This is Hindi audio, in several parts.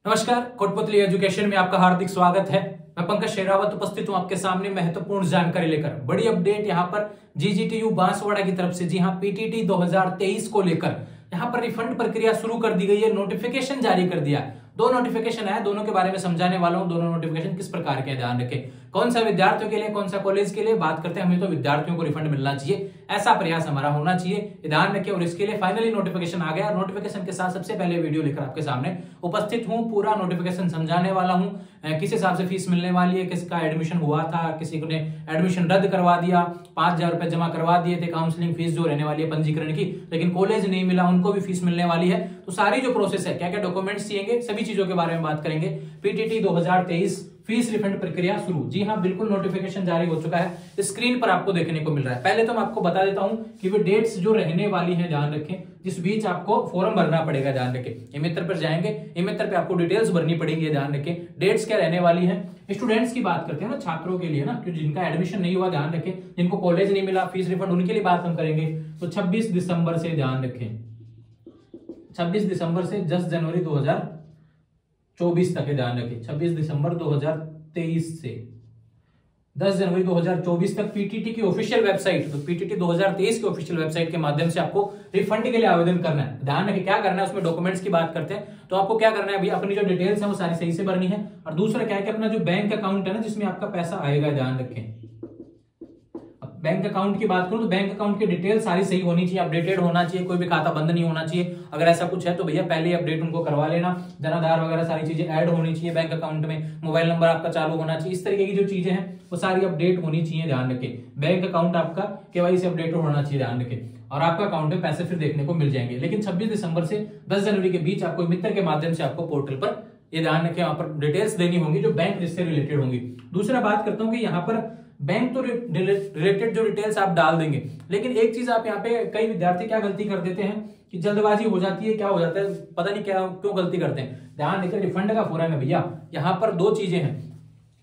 नमस्कार, कोटपुतली एजुकेशन में आपका हार्दिक स्वागत है। मैं पंकज शेरावत उपस्थित हूं आपके सामने महत्वपूर्ण जानकारी लेकर। बड़ी अपडेट यहां पर जीजीटीयू बांसवाड़ा की तरफ से, जी हां, पीटीटी 2023 को लेकर यहां पर रिफंड प्रक्रिया शुरू कर दी गई है। नोटिफिकेशन जारी कर दिया। दो नोटिफिकेशन है, दोनों के बारे में समझाने वाला हूं। दोनों नोटिफिकेशन किस प्रकार के, ध्यान रखें। कौन सा विद्यार्थियों के लिए, कौन सा कॉलेज के लिए, बात करते हैं हमें तो विद्यार्थियों को रिफंड मिलना चाहिए, ऐसा प्रयास हमारा होना चाहिए, ध्यान रखें। और इसके लिए फाइनली नोटिफिकेशन आ गया। नोटिफिकेशन के साथ सबसे पहले वीडियो लेकर आपके सामने उपस्थित हूं। पूरा नोटिफिकेशन समझाने वाला हूं, किस हिसाब से फीस मिलने वाली है, किसका एडमिशन हुआ था, किसी ने एडमिशन रद्द करवा दिया, 5,000 रुपए जमा करवा दिए थे, काउंसलिंग फीस जो रहने वाली है पंजीकरण की, लेकिन कॉलेज नहीं मिला, उनको भी फीस मिलने वाली है। तो सारी जो प्रोसेस है, क्या क्या डॉक्यूमेंट्स चाहिए, सभी चीजों के बारे में बात करेंगे। पीटीटी 2023 फीस रिफंड प्रक्रिया शुरू। जी हां, बिल्कुल नोटिफिकेशन जारी हो चुका है, स्क्रीन पर आपको देखने को मिल रहा है। पहले तो मैं आपको बता देता हूं कि वे डेट्स जो रहने वाली है, ध्यान रखें, जिस बीच आपको फॉर्म भरना पड़ेगा, ध्यान रखें। ई-मित्र पर जाएंगे, ई-मित्र पे आपको डिटेल्स भरनी पड़ेगी, ध्यान रखें। डेट्स क्या रहने वाली है, स्टूडेंट्स की बात करते हैं ना, छात्रों के लिए ना, क्योंकि जिनका एडमिशन नहीं हुआ, ध्यान रखें, जिनको कॉलेज नहीं मिला, फीस रिफंड, उनके लिए बात हम करेंगे। तो 26 दिसंबर से, ध्यान रखें, 26 दिसंबर से 10 जनवरी 2024 तक, ध्यान रखें। 26 दिसंबर 2023 से 10 जनवरी 2024 तक पीटीटी की ऑफिशियल वेबसाइट, तो पीटीटी 2023 की ऑफिशियल वेबसाइट के माध्यम से आपको रिफंड के लिए आवेदन करना है। ध्यान रखें, क्या करना है, उसमें डॉक्यूमेंट्स की बात करते हैं। तो आपको क्या करना है, अभी अपनी जो डिटेल्स है वो सारी सही से भरनी है। और दूसरा क्या है कि अपना जो बैंक अकाउंट है ना, जिसमें आपका पैसा आएगा, ध्यान रखें। बैंक अकाउंट की बात करूं तो बैंक अकाउंट की डिटेल सारी सही होनी चाहिए, अपडेटेड होना चाहिए, कोई भी खाता बंद नहीं होना चाहिए। अगर ऐसा कुछ है तो भैया पहले ही अपडेट उनको करवा लेना। जनाधार वगैरह सारी चीजें ऐड होनी चाहिए बैंक अकाउंट में, मोबाइल नंबर आपका चालू होना चाहिए, इस तरीके की जो चीजें हैं वो सारी अपडेट होनी चाहिए, ध्यान रखें। बैंक अकाउंट आपका केवाईसी अपडेटेड होना चाहिए, ध्यान रखें, और आपका अकाउंट में पैसे फिर देखने को मिल जाएंगे। लेकिन 26 दिसंबर से 10 जनवरी के बीच आपको मित्र के माध्यम से आपको पोर्टल पर, ये ध्यान रखें, वहां पर डिटेल्स देनी होंगी जो बैंक जिससे रिलेटेड होंगी। दूसरा बात करता हूं कि यहाँ पर बैंक तो रिलेटेड जो डिटेल्स आप डाल देंगे, लेकिन एक चीज आप यहाँ पे, कई विद्यार्थी क्या गलती कर देते हैं कि जल्दबाजी हो जाती है, क्या हो जाता है पता नहीं, क्या क्यों गलती करते हैं। ध्यान देकर, रिफंड का फॉर्म है भैया, यहाँ पर दो चीजें हैं।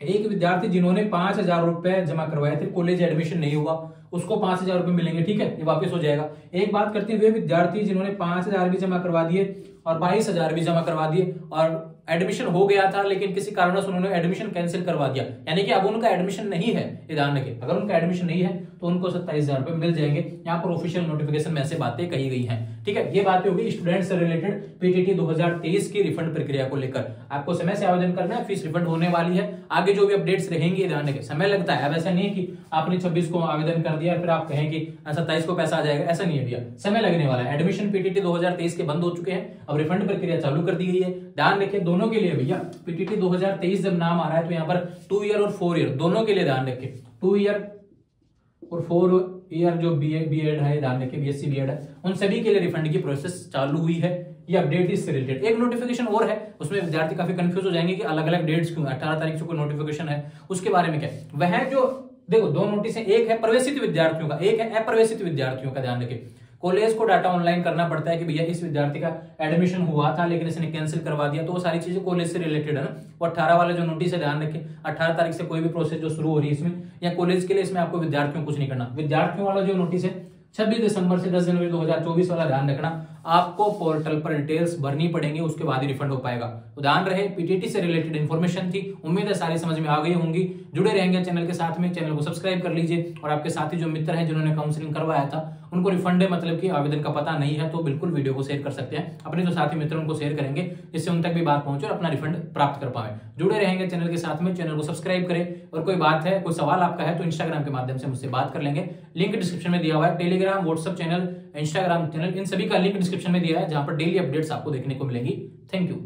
एक विद्यार्थी जिन्होंने 5,000 रुपए जमा करवाए थे, कॉलेज एडमिशन नहीं हुआ, उसको 5,000 रुपए मिलेंगे, ठीक है, ये वापस हो जाएगा। एक बात करते हैं, वे विद्यार्थी जिन्होंने 5,000 भी जमा करवा दिए और 22,000 भी जमा करवा दिए और एडमिशन हो गया था, लेकिन किसी कारणवश उन्होंने एडमिशन कैंसिल करवा दिया, यानी कि अब उनका एडमिशन नहीं है, ध्यान रखें। अगर उनका एडमिशन नहीं है तो उनको 27,000 रुपए मिल जाएंगे। यहाँ पर ऑफिशियल नोटिफिकेशन में ऐसे बातें कही गई हैं, ठीक है। ये बातें होगी स्टूडेंट से रिलेटेड पीटीटी 2023 की रिफंड प्रक्रिया को लेकर। आपको समय से आवेदन करना है, फीस रिफंड होने वाली है। आगे जो भी अपडेट्स रहेंगी, ध्यान रखें, समय लगता है। अब ऐसा नहीं है कि आपने 26 को आवेदन कर दिया फिर आप कहें कि 27 को पैसा आ जाएगा, ऐसा नहीं है भैया, समय लगने वाला है। एडमिशन पीटीटी 2023 के बंद हो चुके हैं, अब रिफंड प्रक्रिया चालू कर दी गई है। ध्यान रखें, दोनों के लिए भैया, पीटीटी 2023 जब नाम आ रहा है तो यहाँ पर 2 ईयर और 4 ईयर दोनों के लिए, ध्यान रखें, 2 ईयर और 4 ईयर जो बीएड है, ध्यान रखें, बीएससी बीएड है, उन सभी के लिए रिफंड की प्रोसेस चालू हुई है। ये अपडेट इससे रिलेटेड। एक नोटिफिकेशन और है, उसमें विद्यार्थी काफी कंफ्यूज हो जाएंगे कि अलग अलग डेट्स क्यों, 18 तारीख से कोई नोटिफिकेशन है, उसके बारे में क्या है। वह जो देखो, दो नोटिस है, एक है प्रवेशित विद्यार्थियों का, एक है अप्रवेशित विद्यार्थियों का। ध्यान रखें, कॉलेज को डाटा ऑनलाइन करना पड़ता है कि भैया इस विद्यार्थी का एडमिशन हुआ था लेकिन इसने कैंसिल करवा दिया, तो वो सारी चीजें कॉलेज से रिलेटेड है ना। वो 18 वाला जो नोटिस है, ध्यान रखें, 18 तारीख से कोई भी प्रोसेस जो शुरू हो रही है इसमें, या कॉलेज के लिए, इसमें आपको विद्यार्थियों को कुछ नहीं करना। विद्यार्थियों वाला जो नोटिस है 26 दिसंबर से 10 जनवरी 2024 वाला, ध्यान रखना, आपको पोर्टल पर डिटेल्स भरनी पड़ेंगी, उसके बाद ही रिफंड हो पाएगा। तो ध्यान रहे, पीटीटी से रिलेटेड इन्फॉर्मेशन थी, उम्मीद है सारी समझ में आ गई होंगी। जुड़े रहेंगे चैनल के साथ में, चैनल को सब्सक्राइब कर लीजिए। और आपके साथी जो मित्र हैं जिन्होंने काउंसलिंग करवाया था, उनको रिफंड है, मतलब कि आवेदन का पता नहीं है, तो बिल्कुल वीडियो को शेयर कर सकते हैं, अपने जो साथी मित्र उनको शेयर करेंगे, जिससे उन तक भी बात पहुंचे और अपना रिफंड प्राप्त कर पाए। जुड़े रहेंगे चैनल के साथ में, चैनल को सब्सक्राइब करें। और कोई बात है, कोई सवाल आपका है तो इंस्टाग्राम के माध्यम से मुझसे बात कर लेंगे, लिंक डिस्क्रिप्शन में दिया हुआ है। Telegram, WhatsApp channel, Instagram channel, इन सभी का लिंक डिस्क्रिप्शन में दिया है, जहां पर डेली अपडेट्स आपको देखने को मिलेंगी। Thank you.